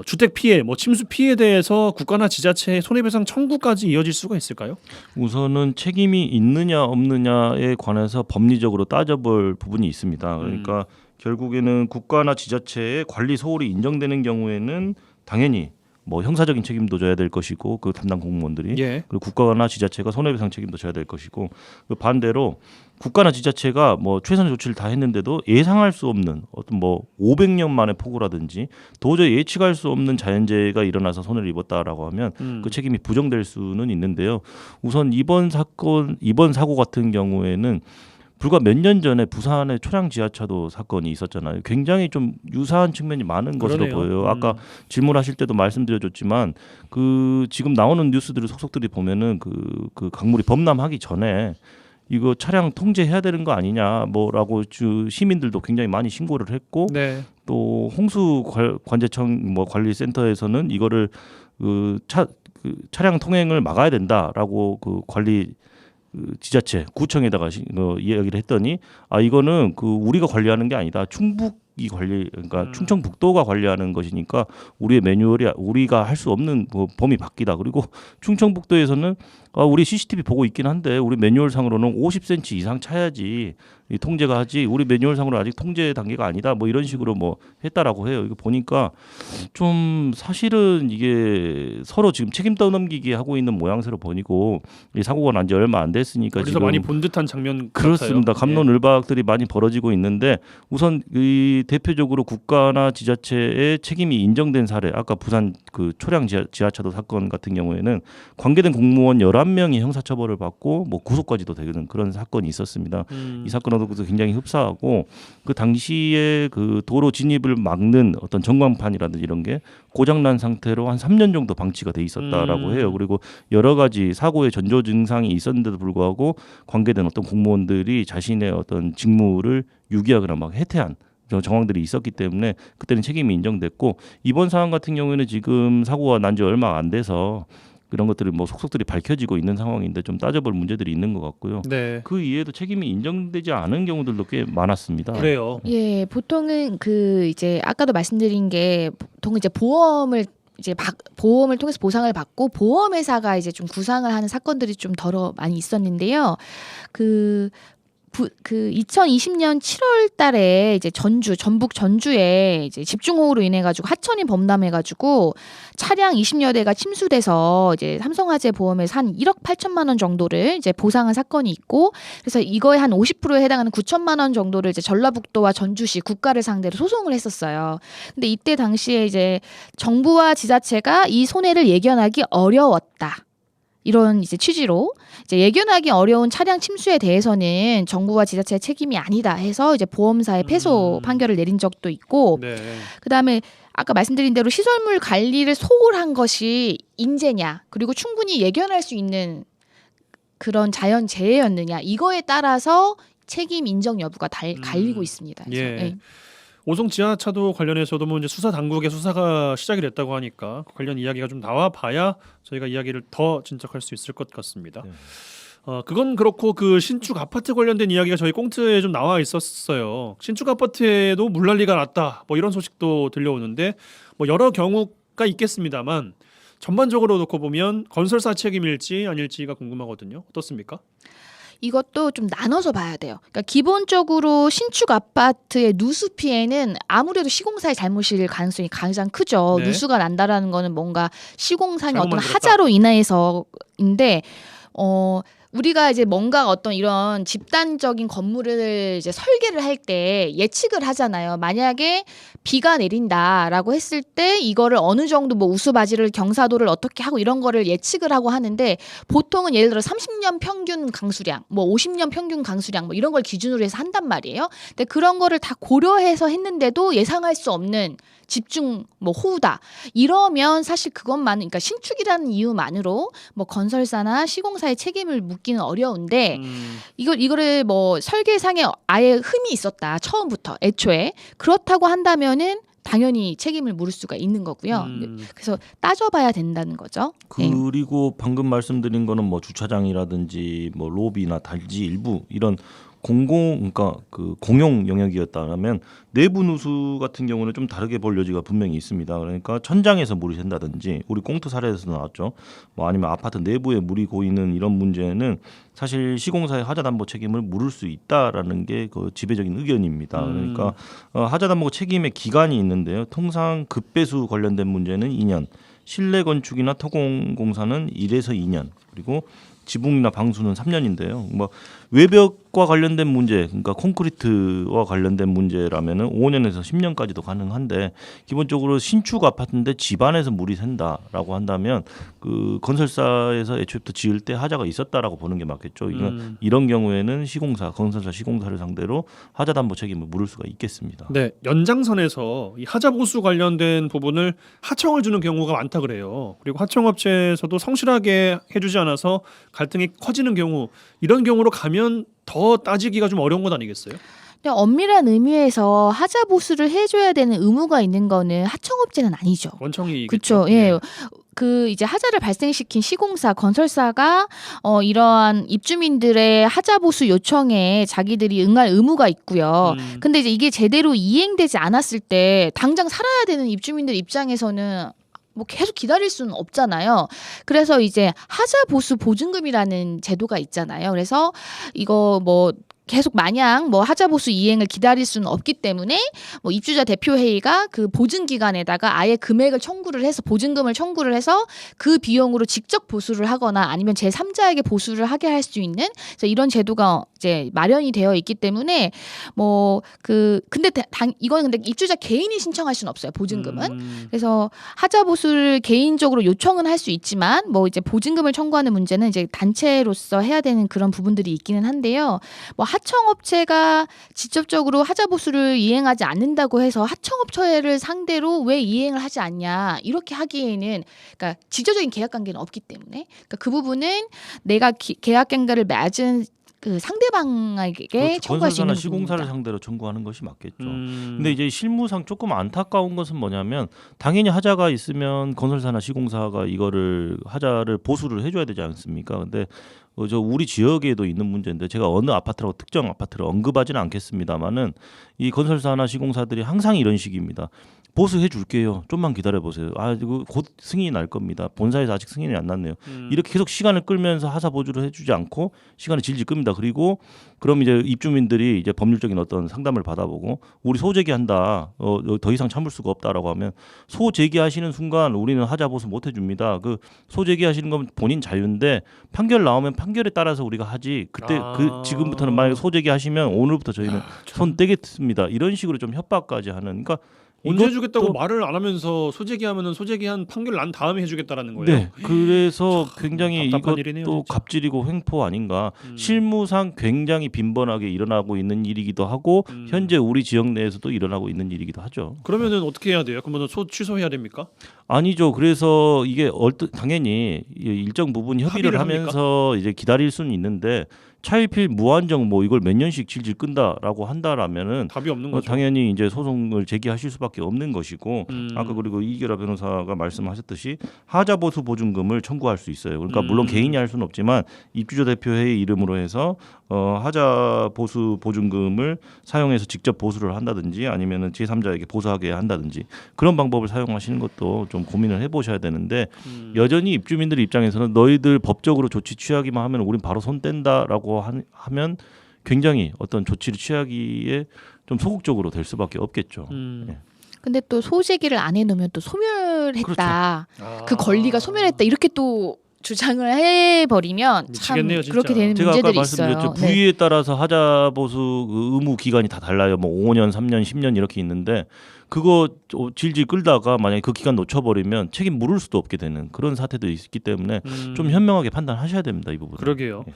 주택 피해, 뭐 침수 피해에 대해서 국가나 지자체의 손해배상 청구까지 이어질 수가 있을까요? 우선은 책임이 있느냐 없느냐에 관해서 법리적으로 따져볼 부분이 있습니다. 그러니까 결국에는 국가나 지자체의 관리 소홀이 인정되는 경우에는 당연히 뭐 형사적인 책임도 져야 될 것이고, 그 담당 공무원들이 예. 그리고 국가나 지자체가 손해배상 책임도 져야 될 것이고, 그 반대로 국가나 지자체가 뭐 최선의 조치를 다 했는데도 예상할 수 없는 어떤 뭐 500년 만의 폭우라든지 도저히 예측할 수 없는 자연재해가 일어나서 손해를 입었다라고 하면 그 책임이 부정될 수는 있는데요. 우선 이번 사고 같은 경우에는 불과 몇 년 전에 부산의 초량 지하차도 사건이 있었잖아요. 굉장히 좀 유사한 측면이 많은 것으로 그러네요. 보여요. 아까 질문하실 때도 말씀드려줬지만 그 지금 나오는 뉴스들을 속속들이 보면은 그 강물이 범람하기 전에 이거 차량 통제해야 되는 거 아니냐 뭐라고 시민들도 굉장히 많이 신고를 했고, 네. 또 홍수 관제청 뭐 관리센터에서는 이거를 차량 통행을 막아야 된다라고 그 관리 지자체 구청에다가 이야기를 했더니 이거는 우리가 관리하는 게 아니다. 충북이 그러니까 충청북도가 관리하는 것이니까 우리의 매뉴얼이 우리가 할 수 없는 범위 밖이다. 그리고 충청북도에서는 우리 CCTV 보고 있긴 한데 우리 매뉴얼상으로는 50cm 이상 차야지 통제가 하지, 우리 매뉴얼상으로 아직 통제 단계가 아니다. 뭐 이런 식으로 뭐 했다라고 해요. 이거 보니까 좀 사실은 이게 서로 지금 책임 떠넘기기 하고 있는 모양새로 보이고, 이 사고가 난 지 얼마 안 됐으니까 어디서 지금 많이 본 듯한 장면 그렇습니다. 같아요. 갑론을박들이 많이 벌어지고 있는데, 우선 이 대표적으로 국가나 지자체의 책임이 인정된 사례, 아까 부산 그 초량 지하차도 사건 같은 경우에는 관계된 공무원 11명이 형사처벌을 받고 뭐 구속까지도 되는 그런 사건이 있었습니다. 이 사건은 굉장히 흡사하고, 그 당시에 그 도로 진입을 막는 어떤 전광판이라든지 이런 게 고장난 상태로 한 3년 정도 방치가 돼 있었다라고 해요. 그리고 여러 가지 사고의 전조 증상이 있었는데도 불구하고 관계된 어떤 공무원들이 자신의 어떤 직무를 유기하거나 막 해태한 정황들이 있었기 때문에 그때는 책임이 인정됐고, 이번 상황 같은 경우에는 지금 사고가 난 지 얼마 안 돼서 그런 것들이 뭐 속속들이 밝혀지고 있는 상황인데 좀 따져볼 문제들이 있는 것 같고요. 네. 그 이외에도 책임이 인정되지 않은 경우들도 꽤 많았습니다. 그래요. 예, 보통은 그 이제 아까도 말씀드린 게 보통 이제 보험을 통해서 보상을 받고 보험회사가 이제 좀 구상을 하는 사건들이 좀 덜어 많이 있었는데요. 그 2020년 7월 달에 이제 전북 전주에 이제 집중호우로 인해 가지고 하천이 범람해 가지고 차량 20여 대가 침수돼서 이제 삼성화재 보험에서 한 1억 8천만 원 정도를 이제 보상한 사건이 있고, 그래서 이거에 한 50%에 해당하는 9천만 원 정도를 이제 전라북도와 전주시 국가를 상대로 소송을 했었어요. 근데 이때 당시에 이제 정부와 지자체가 이 손해를 예견하기 어려웠다. 이런 이제 취지로 이제 예견하기 어려운 차량 침수에 대해서는 정부와 지자체의 책임이 아니다 해서 이제 보험사에 패소 판결을 내린 적도 있고, 네. 그다음에 아까 말씀드린 대로 시설물 관리를 소홀한 것이 인재냐, 그리고 충분히 예견할 수 있는 그런 자연재해였느냐, 이거에 따라서 책임 인정 여부가 갈리고 있습니다. 그래서, 예. 오송 지하차도 관련해서도 뭐 이제 수사 당국의 수사가 시작이 됐다고 하니까 관련 이야기가 좀 나와 봐야 저희가 이야기를 더 진척할 수 있을 것 같습니다. 네. 그건 그렇고 그 신축 아파트 관련된 이야기가 저희 꽁트에 좀 나와 있었어요. 신축 아파트에도 물난리가 났다. 뭐 이런 소식도 들려오는데 뭐 여러 경우가 있겠습니다만 전반적으로 놓고 보면 건설사 책임일지 아닐지가 궁금하거든요. 어떻습니까? 이것도 좀 나눠서 봐야 돼요. 그러니까 기본적으로 신축 아파트의 누수 피해는 아무래도 시공사의 잘못일 가능성이 가장 크죠. 네. 누수가 난다라는 거는 뭔가 시공사의 잘못 어떤 만들었다. 하자로 인해서인데, 우리가 이제 뭔가 어떤 이런 집단적인 건물을 이제 설계를 할 때 예측을 하잖아요. 만약에 비가 내린다라고 했을 때 이거를 어느 정도 뭐 우수바지를 경사도를 어떻게 하고 이런 거를 예측을 하고 하는데, 보통은 예를 들어 30년 평균 강수량, 뭐 50년 평균 강수량 뭐 이런 걸 기준으로 해서 한단 말이에요. 근데 그런 거를 다 고려해서 했는데도 예상할 수 없는 집중 뭐 호우다. 이러면 사실 그것만, 그러니까 신축이라는 이유만으로 뭐 건설사나 시공사의 책임을 묻기는 어려운데, 이거를 뭐 설계상에 아예 흠이 있었다. 처음부터 애초에 그렇다고 한다면은 당연히 책임을 물을 수가 있는 거고요. 그래서 따져봐야 된다는 거죠. 네. 그리고 방금 말씀드린 거는 뭐 주차장이라든지 뭐 로비나 단지 일부 이런 그러니까 그 공용 영역이었다면 내부 누수 같은 경우는 좀 다르게 볼 여지가 분명히 있습니다. 그러니까 천장에서 물이 샌다든지, 우리 꽁트 사례에서 나왔죠. 뭐 아니면 아파트 내부에 물이 고이는 이런 문제는 사실 시공사의 하자담보 책임을 물을 수 있다라는 게 그 지배적인 의견입니다. 그러니까 하자담보 책임의 기간이 있는데요. 통상 급배수 관련된 문제는 2년, 실내 건축이나 토공공사는 1에서 2년, 그리고 지붕이나 방수는 3년인데요. 뭐 외벽과 관련된 문제, 그러니까 콘크리트와 관련된 문제라면은 5년에서 10년까지도 가능한데, 기본적으로 신축 아파트인데 집안에서 물이 샌다라고 한다면 그 건설사에서 애초부터 지을 때 하자가 있었다라고 보는 게 맞겠죠. 이런 경우에는 건설사 시공사를 상대로 하자담보 책임을 물을 수가 있겠습니다. 네, 연장선에서 이 하자 보수 관련된 부분을 하청을 주는 경우가 많다 그래요. 그리고 하청업체에서도 성실하게 해주지 않아서 갈등이 커지는 경우, 이런 경우로 가면 더 따지기가 좀 어려운 것 아니겠어요? 근데 엄밀한 의미에서 하자 보수를 해줘야 되는 의무가 있는 거는 하청업체는 아니죠. 원청이 그렇죠. 예. 그 이제 하자를 발생시킨 시공사, 건설사가 이러한 입주민들의 하자 보수 요청에 자기들이 응할 의무가 있고요. 근데 이제 이게 제대로 이행되지 않았을 때 당장 살아야 되는 입주민들 입장에서는 뭐 계속 기다릴 수는 없잖아요. 그래서 이제 하자 보수 보증금이라는 제도가 있잖아요. 그래서 이거 뭐 계속 마냥 뭐 하자 보수 이행을 기다릴 수는 없기 때문에 뭐 입주자 대표 회의가 그 보증 기간에다가 아예 금액을 청구를 해서, 보증금을 청구를 해서 그 비용으로 직접 보수를 하거나 아니면 제3자에게 보수를 하게 할 수 있는, 그래서 이런 제도가 이제 마련이 되어 있기 때문에 뭐 근데 이거는 근데 입주자 개인이 신청할 수는 없어요. 보증금은. 그래서 하자 보수를 개인적으로 요청은 할 수 있지만 뭐 이제 보증금을 청구하는 문제는 이제 단체로서 해야 되는 그런 부분들이 있기는 한데요. 뭐 하청업체가 직접적으로 하자 보수를 이행하지 않는다고 해서 하청업체를 상대로 왜 이행을 하지 않냐 이렇게 하기에는, 그러니까 직접적인 계약 관계는 없기 때문에, 그러니까 그 부분은 내가 계약 관계를 맺은 그 상대방에게 그렇죠. 청구할 수 있는 건설사나 시공사를 부분입니다. 상대로 청구하는 것이 맞겠죠. 근데 근데 이제 실무상 조금 안타까운 것은 뭐냐면 당연히 하자가 있으면 건설사나 시공사가 이거를 하자를 보수를 해줘야 되지 않습니까? 근데 저 우리 지역에도 있는 문제인데 제가 어느 아파트라고 특정 아파트를 언급하지는 않겠습니다만은 이 건설사나 시공사들이 항상 이런 식입니다. 보수해 줄게요. 좀만 기다려 보세요. 아, 이거 곧 승인이 날 겁니다. 본사에서 아직 승인이 안 났네요. 이렇게 계속 시간을 끌면서 하사 보조를 해주지 않고 시간을 질질 끕니다. 그리고 그럼 이제 입주민들이 이제 법률적인 어떤 상담을 받아보고 우리 소재기한다. 더 이상 참을 수가 없다라고 하면 소재기하시는 순간 우리는 하자 보수 못 해줍니다. 그 소재기하시는 건 본인 자유인데 판결 나오면 판결에 따라서 우리가 하지. 그때 그 지금부터는 만약에 소재기하시면 오늘부터 저희는 손 떼겠습니다. 이런 식으로 좀 협박까지 하는. 그러니까 언제 이것도- 해주겠다고 말을 안 하면서 소재기하면은 소재기한 판결 난 다음에 해주겠다라는 거예요. 네, 그래서 굉장히 답답한 일이네요, 이것도 진짜. 갑질이고 횡포 아닌가. 실무상 굉장히 빈번하게 일어나고 있는 일이기도 하고 현재 우리 지역 내에서도 일어나고 있는 일이기도 하죠. 그러면은 어떻게 해야 돼요? 그러면 취소해야 됩니까? 아니죠. 그래서 이게 당연히 일정 부분 협의를 합의를 하면서 이제 기다릴 수는 있는데 차일필 무한정 뭐 이걸 몇 년씩 질질 끈다라고 한다라면은 답이 없는 거죠. 당연히 이제 소송을 제기하실 수밖에 없는 것이고 아까 그리고 이결아 변호사가 말씀하셨듯이 하자 보수 보증금을 청구할 수 있어요. 그러니까 물론 개인이 할 수는 없지만 입주자 대표회의 이름으로 해서 하자 보수 보증금을 사용해서 직접 보수를 한다든지 아니면은 제3자에게 보수하게 한다든지 그런 방법을 사용하시는 것도 좀 고민을 해보셔야 되는데 여전히 입주민들 입장에서는 너희들 법적으로 조치 취하기만 하면 우린 바로 손 뗀다라고 하면 굉장히 어떤 조치를 취하기에 좀 소극적으로 될 수밖에 없겠죠. 예. 근데 또 소재기를 안 해놓으면 또 소멸했다. 그 권리가 소멸했다. 이렇게 또 주장을 해버리면 참 미치겠네요, 진짜. 그렇게 되는 제가 아까 문제들이 말씀드렸죠. 있어요. 네. 부위에 따라서 하자 보수 그 의무 기간이 다 달라요. 뭐 5년, 3년, 10년 이렇게 있는데 그거 질질 끌다가 만약에 그 기간 놓쳐버리면 책임 물을 수도 없게 되는 그런 사태도 있기 때문에 좀 현명하게 판단하셔야 됩니다. 이 부분. 그러게요. 예.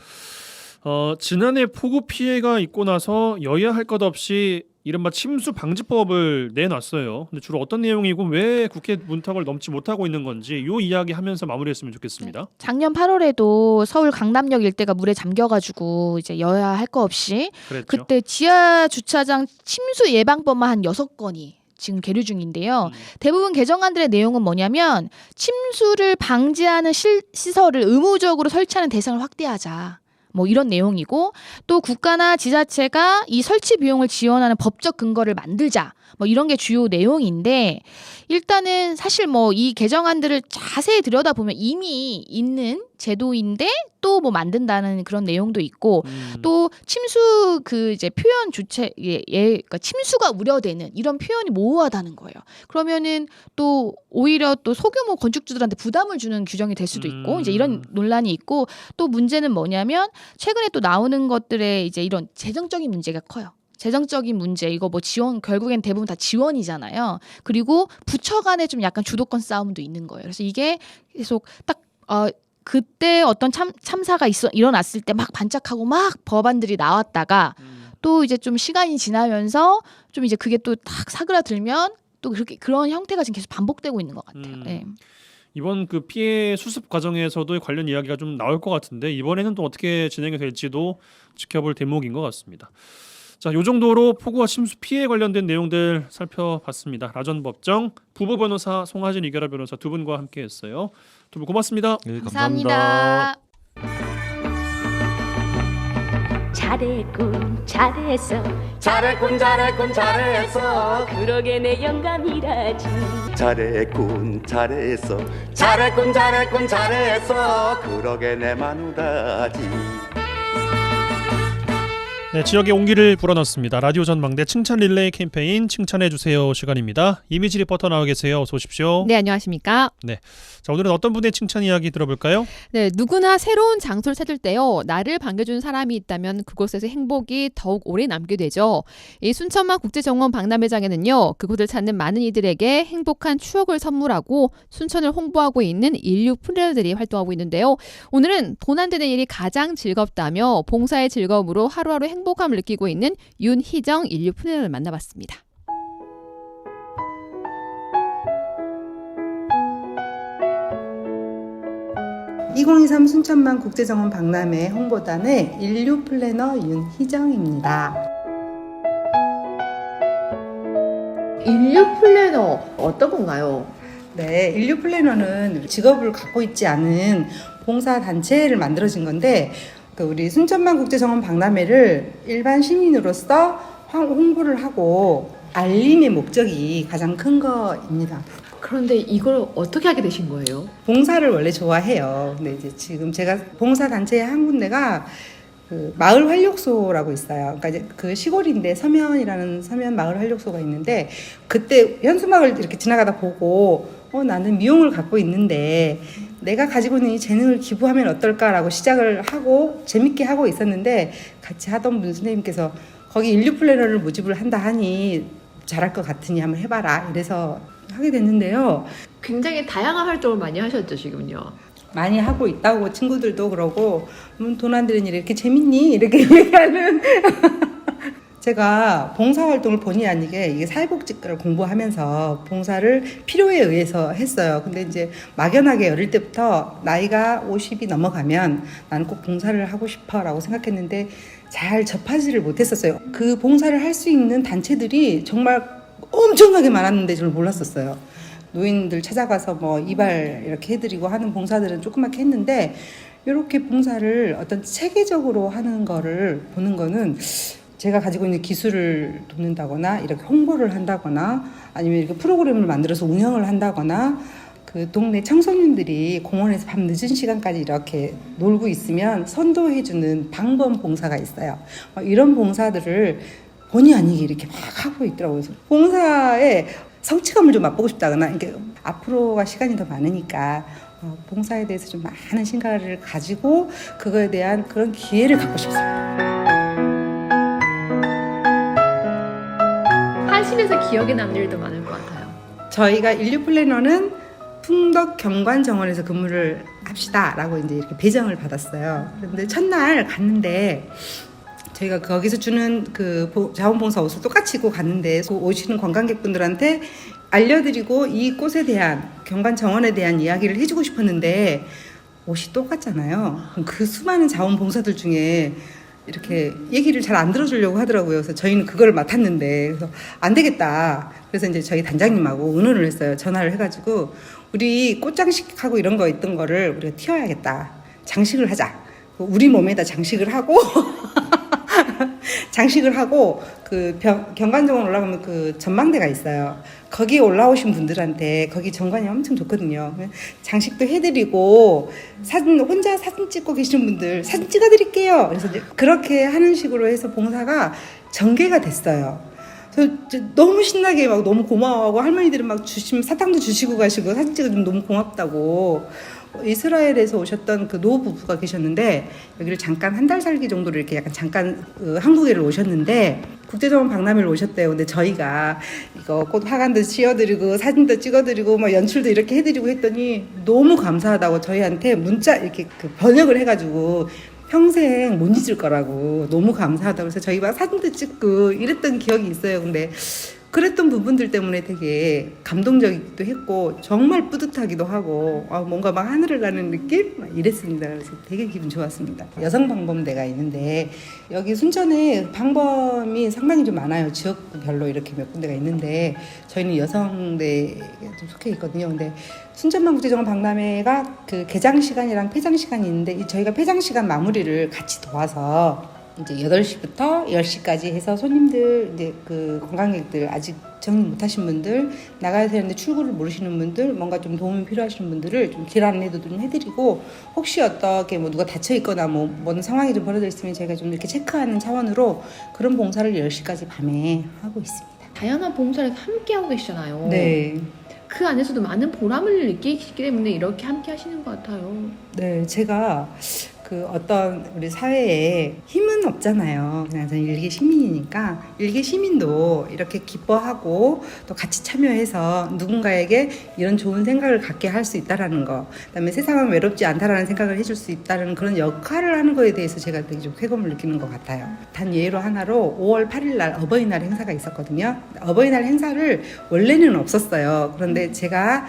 지난해 폭우 피해가 있고 나서 여야 할 것 없이 이른바 침수 방지법을 내놨어요. 근데 주로 어떤 내용이고 왜 국회 문턱을 넘지 못하고 있는 건지 이 이야기 하면서 마무리했으면 좋겠습니다. 작년 8월에도 서울 강남역 일대가 물에 잠겨가지고 이제 여야 할 거 없이 그랬죠. 그때 지하 주차장 침수 예방법만 한 6건이 지금 계류 중인데요. 대부분 개정안들의 내용은 뭐냐면 침수를 방지하는 시설을 의무적으로 설치하는 대상을 확대하자. 뭐 이런 내용이고 또 국가나 지자체가 이 설치 비용을 지원하는 법적 근거를 만들자. 뭐 이런 게 주요 내용인데 일단은 사실 뭐 이 개정안들을 자세히 들여다보면 이미 있는 제도인데 또 뭐 만든다는 그런 내용도 있고 또 침수 그 이제 표현 주체 그러니까 침수가 우려되는 이런 표현이 모호하다는 거예요. 그러면은 또 오히려 또 소규모 건축주들한테 부담을 주는 규정이 될 수도 있고 이제 이런 논란이 있고 또 문제는 뭐냐면 최근에 또 나오는 것들의 이제 이런 재정적인 문제가 커요. 재정적인 문제 이거 뭐 지원 결국엔 대부분 다 지원이잖아요. 그리고 부처 간에 좀 약간 주도권 싸움도 있는 거예요. 그래서 이게 계속 딱 그때 어떤 참사가 일어났을 때 막 반짝하고 막 법안들이 나왔다가 또 이제 좀 시간이 지나면서 좀 이제 그게 또 딱 사그라들면 또 그렇게 그런 형태가 지금 계속 반복되고 있는 것 같아요. 네. 이번 그 피해 수습 과정에서도 관련 이야기가 좀 나올 것 같은데 이번에는 또 어떻게 진행이 될지도 지켜볼 대목인 것 같습니다. 자, 요 정도로 폭우와 침수 피해 관련된 내용들 살펴봤습니다. 라전 법정 부부 변호사 송하진 이결아 변호사 두 분과 함께했어요. 두 분 고맙습니다. 네, 감사합니다. 잘했군 잘했어 잘했군 잘했군 잘했어 그러게 내 영감이라지 잘했군 잘했어 잘했군 잘했군 잘했어 그러게 내 마누라지. 네, 지역의 온기를 불어넣습니다. 라디오 전망대 칭찬 릴레이 캠페인 칭찬해주세요 시간입니다. 이미지 리포터 나와 계세요. 어서 오십시오. 네, 안녕하십니까? 자, 오늘은 어떤 분의 칭찬 이야기 들어볼까요? 네, 누구나 새로운 장소를 찾을 때요. 나를 반겨주는 사람이 있다면 그곳에서 행복이 더욱 오래 남게 되죠. 이 순천만 국제정원 박람회장에는요. 그곳을 찾는 많은 이들에게 행복한 추억을 선물하고 순천을 홍보하고 있는 인류 플래너들이 활동하고 있는데요. 오늘은 돈 안 되는 일이 가장 즐겁다며 봉사의 즐거움으로 하루하루 행복함을 느끼고 있는 윤희정 인류 플래너를 만나봤습니다. 2023 순천만 국제정원 박람회 홍보단의 인류 플래너 윤희정입니다. 인류 플래너 어떤 건가요? 네, 인류 플래너는 직업을 갖고 있지 않은 봉사 단체를 만들어진 건데 우리 순천만 국제정원 박람회를 일반 시민으로서 홍보를 하고 알림의 목적이 가장 큰 거입니다. 그런데 이걸 어떻게 하게 되신 거예요? 봉사를 원래 좋아해요. 근데 이제 지금 제가 봉사 단체의 한 군데가 그 마을 활력소라고 있어요. 그러니까 이제 그 시골인데 서면이라는 서면 마을 활력소가 있는데 그때 현수막을 이렇게 지나가다 보고 나는 미용을 갖고 있는데 내가 가지고 있는 이 재능을 기부하면 어떨까라고 시작을 하고 재밌게 하고 있었는데 같이 하던 분 선생님께서 거기 인류 플래너를 모집을 한다 하니 잘할 것 같으니 한번 해봐라 이래서 하게 됐는데요. 굉장히 다양한 활동을 많이 하셨죠, 지금요. 많이 하고 있다고 친구들도 그러고 돈 안 들이는 일이 이렇게 재밌니? 이렇게 얘기하는 제가 봉사활동을 본의 아니게 이게 사회복지과를 공부하면서 봉사를 필요에 의해서 했어요. 근데 이제 막연하게 어릴 때부터 나이가 50이 넘어가면 나는 꼭 봉사를 하고 싶어 라고 생각했는데 잘 접하지를 못했었어요. 그 봉사를 할 수 있는 단체들이 정말 엄청나게 많았는데 저를 몰랐었어요. 노인들 찾아가서 뭐 이발 이렇게 해드리고 하는 봉사들은 조그맣게 했는데 이렇게 봉사를 어떤 체계적으로 하는 거를 보는 거는 제가 가지고 있는 기술을 돕는다거나 이렇게 홍보를 한다거나 아니면 이렇게 프로그램을 만들어서 운영을 한다거나 그 동네 청소년들이 공원에서 밤 늦은 시간까지 이렇게 놀고 있으면 선도해주는 방범 봉사가 있어요. 이런 봉사들을 본의 아니게 이렇게 막 하고 있더라고요. 그래서 봉사에 성취감을 좀 맛보고 싶다거나 이게 앞으로가 시간이 더 많으니까 봉사에 대해서 좀 많은 생각을 가지고 그거에 대한 그런 기회를 갖고 싶습니다. 하시면서 기억에 남는 일도 많을 것 같아요. 저희가 인류 플래너는 풍덕 경관정원에서 근무를 합시다라고 이제 이렇게 배정을 받았어요. 그런데 첫날 갔는데 저희가 거기서 주는 그 자원봉사 옷을 똑같이 입고 갔는데 오시는 관광객분들한테 알려드리고 이 꽃에 대한 경관정원에 대한 이야기를 해주고 싶었는데 옷이 똑같잖아요. 그 수많은 자원봉사들 중에 이렇게 얘기를 잘 안 들어주려고 하더라고요. 그래서 저희는 그걸 맡았는데 그래서 안 되겠다. 그래서 이제 저희 단장님하고 의논을 했어요. 전화를 해가지고 우리 꽃장식하고 이런 거 있던 거를 우리가 튀어야겠다. 장식을 하자. 우리 몸에다 장식을 하고 장식을 하고 그 경관정원 올라가면 그 전망대가 있어요. 거기에 올라오신 분들한테 거기 정관이 엄청 좋거든요. 장식도 해드리고 혼자 사진 찍고 계시는 분들 사진 찍어드릴게요. 그래서 이제 그렇게 하는 식으로 해서 봉사가 전개가 됐어요. 그래서 너무 신나게 막 너무 고마워하고 할머니들은 막 주시면 사탕도 주시고 가시고 사진 찍어주면 너무 고맙다고. 이스라엘에서 오셨던 그 노 부부가 계셨는데 여기를 잠깐 한 달 살기 정도로 이렇게 약간 잠깐 한국에를 오셨는데 국제정원 박람회를 오셨대요. 근데 저희가 이거 꽃 화관도 씌워드리고 사진도 찍어드리고 뭐 연출도 이렇게 해드리고 했더니 너무 감사하다고 저희한테 문자 이렇게 그 번역을 해가지고 평생 못 잊을 거라고 너무 감사하다고 해서 저희 막 사진도 찍고 이랬던 기억이 있어요. 근데 그랬던 부분들 때문에 되게 감동적이기도 했고 정말 뿌듯하기도 하고 뭔가 막 하늘을 나는 느낌? 막 이랬습니다. 그래서 되게 기분 좋았습니다. 여성 방범대가 있는데 여기 순천에 방범이 상당히 좀 많아요. 지역별로 이렇게 몇 군데가 있는데 저희는 여성대에 좀 속해 있거든요. 근데 순천만 국제정원 박람회가 그 개장 시간이랑 폐장 시간이 있는데 저희가 폐장 시간 마무리를 같이 도와서 이제 8시부터 10시까지 해서 손님들, 이제 그 관광객들 아직 정리 못 하신 분들, 나가야 되는데 출구를 모르시는 분들, 뭔가 좀 도움이 필요하시는 분들을 좀 길 안내도 좀 해드리고, 혹시 어떻게 뭐 누가 다쳐있거나 뭔 상황이 좀 벌어져 있으면 저희가 좀 이렇게 체크하는 차원으로 그런 봉사를 10시까지 밤에 하고 있습니다. 다양한 봉사를 함께 하고 계시잖아요. 네. 그 안에서도 많은 보람을 느끼기 때문에 이렇게 함께 하시는 것 같아요. 네, 제가 그 어떤 우리 사회에 힘은 없잖아요. 그냥 저는 일개 시민이니까 일개 시민도 이렇게 기뻐하고 또 같이 참여해서 누군가에게 이런 좋은 생각을 갖게 할 수 있다라는 거, 그다음에 세상은 외롭지 않다라는 생각을 해줄 수 있다는 그런 역할을 하는 거에 대해서 제가 되게 좀 쾌감을 느끼는 것 같아요. 단 예로 하나로 5월 8일 날 어버이날 행사가 있었거든요. 어버이날 행사를 원래는 없었어요. 그런데 제가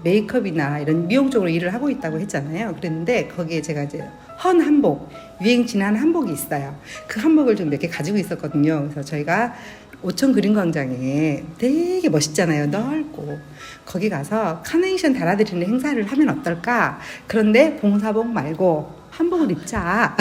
메이크업이나 이런 미용 쪽으로 일을 하고 있다고 했잖아요. 그랬는데 거기에 제가 이제 헌 한복, 유행 지난 한복이 있어요. 그 한복을 좀 몇 개 가지고 있었거든요. 그래서 저희가 오천 그린광장에 되게 멋있잖아요. 넓고. 거기 가서 카네이션 달아드리는 행사를 하면 어떨까? 그런데 봉사복 말고 한복을 입자.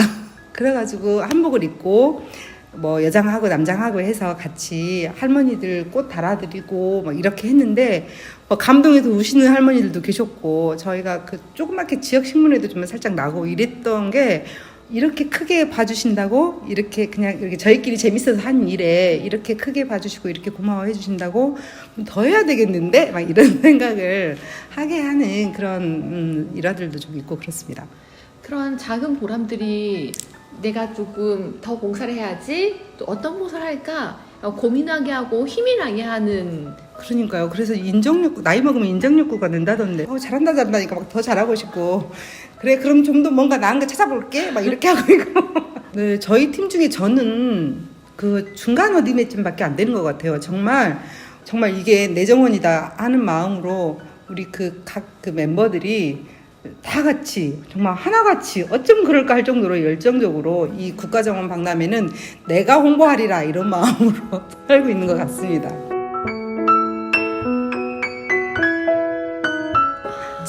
그래가지고 한복을 입고 뭐 여장하고 남장하고 해서 같이 할머니들 꽃 달아드리고 뭐 이렇게 했는데 감동해서 우시는 할머니들도 계셨고 저희가 그 조그맣게 지역 신문에도 좀 살짝 나고 이랬던 게 이렇게 크게 봐주신다고 이렇게 그냥 이렇게 저희끼리 재밌어서 한 일에 이렇게 크게 봐주시고 이렇게 고마워해 주신다고 더 해야 되겠는데 막 이런 생각을 하게 하는 그런 일화들도 좀 있고 그렇습니다. 그런 작은 보람들이 내가 조금 더 봉사를 해야지 또 어떤 봉사를 할까 고민하게 하고 힘이 나게 하는. 그러니까요. 그래서 인정욕구, 나이 먹으면 인정욕구가 는다던데 잘한다 잘한다니까 막 더 잘하고 싶고 그래 그럼 좀 더 뭔가 나은 거 찾아볼게 막 이렇게 하고 있고. 네, 저희 팀 중에 저는 그 중간 어디매쯤밖에 안 되는 것 같아요. 정말 이게 내 정원이다 하는 마음으로 우리 각 멤버들이 다 같이 정말 하나같이 어쩜 그럴까 할 정도로 열정적으로 이 국가정원 박람회는 내가 홍보하리라 이런 마음으로 살고 있는 것 같습니다.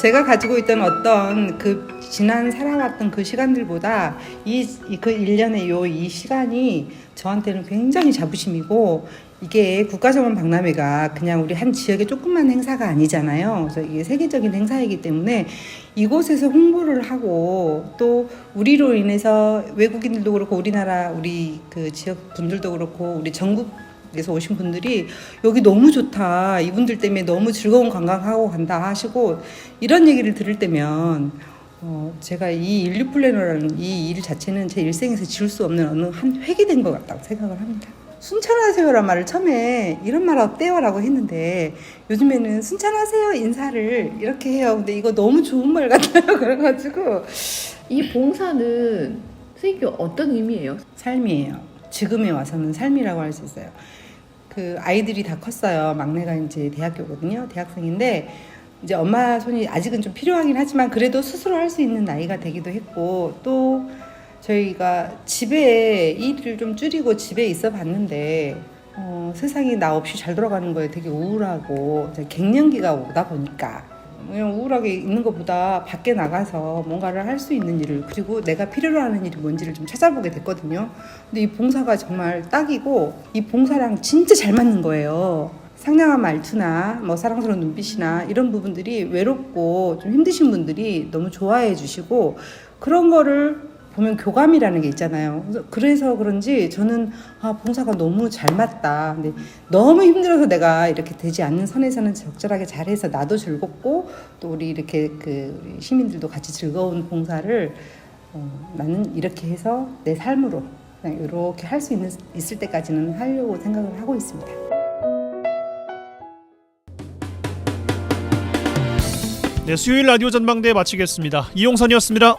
제가 가지고 있던 어떤 그 지난 살아왔던 그 시간들보다 그 1년의 이 시간이 저한테는 굉장히 자부심이고 이게 국가정원 박람회가 그냥 우리 한 지역의 조그만 행사가 아니잖아요. 그래서 이게 세계적인 행사이기 때문에 이곳에서 홍보를 하고 또 우리로 인해서 외국인들도 그렇고 우리나라 우리 그 지역 분들도 그렇고 우리 전국에서 오신 분들이 여기 너무 좋다. 이분들 때문에 너무 즐거운 관광하고 간다 하시고 이런 얘기를 들을 때면 제가 이 인류 플래너라는 이 일 자체는 제 일생에서 지울 수 없는 어느 한 획이 된 것 같다고 생각을 합니다. 순천하세요란 말을 처음에 이런 말 어때요? 라고 했는데 요즘에는 순천하세요 인사를 이렇게 해요. 근데 이거 너무 좋은 말 같아요. 그래가지고 이 봉사는 선생님 어떤 의미예요? 삶이에요. 지금에 와서는 삶이라고 할 수 있어요. 그 아이들이 다 컸어요. 막내가 이제 대학교거든요. 대학생인데 이제 엄마 손이 아직은 좀 필요하긴 하지만 그래도 스스로 할 수 있는 나이가 되기도 했고 또 저희가 집에 일을 좀 줄이고 집에 있어 봤는데 세상이 나 없이 잘 돌아가는 거에 되게 우울하고 갱년기가 오다 보니까 그냥 우울하게 있는 것보다 밖에 나가서 뭔가를 할 수 있는 일을 그리고 내가 필요로 하는 일이 뭔지를 좀 찾아보게 됐거든요. 근데 이 봉사가 정말 딱이고 이 봉사랑 진짜 잘 맞는 거예요. 상냥한 말투나 뭐 사랑스러운 눈빛이나 이런 부분들이 외롭고 좀 힘드신 분들이 너무 좋아해 주시고 그런 거를 보면 교감이라는 게 있잖아요. 그래서 그런지 저는 봉사가 너무 잘 맞다. 근데 너무 힘들어서 내가 이렇게 되지 않는 선에서는 적절하게 잘해서 나도 즐겁고 또 우리 이렇게 우리 시민들도 같이 즐거운 봉사를 나는 이렇게 해서 내 삶으로 그냥 이렇게 할 수 있을 때까지는 하려고 생각을 하고 있습니다. 네, 수요일 라디오 전망대 마치겠습니다. 이용선이었습니다.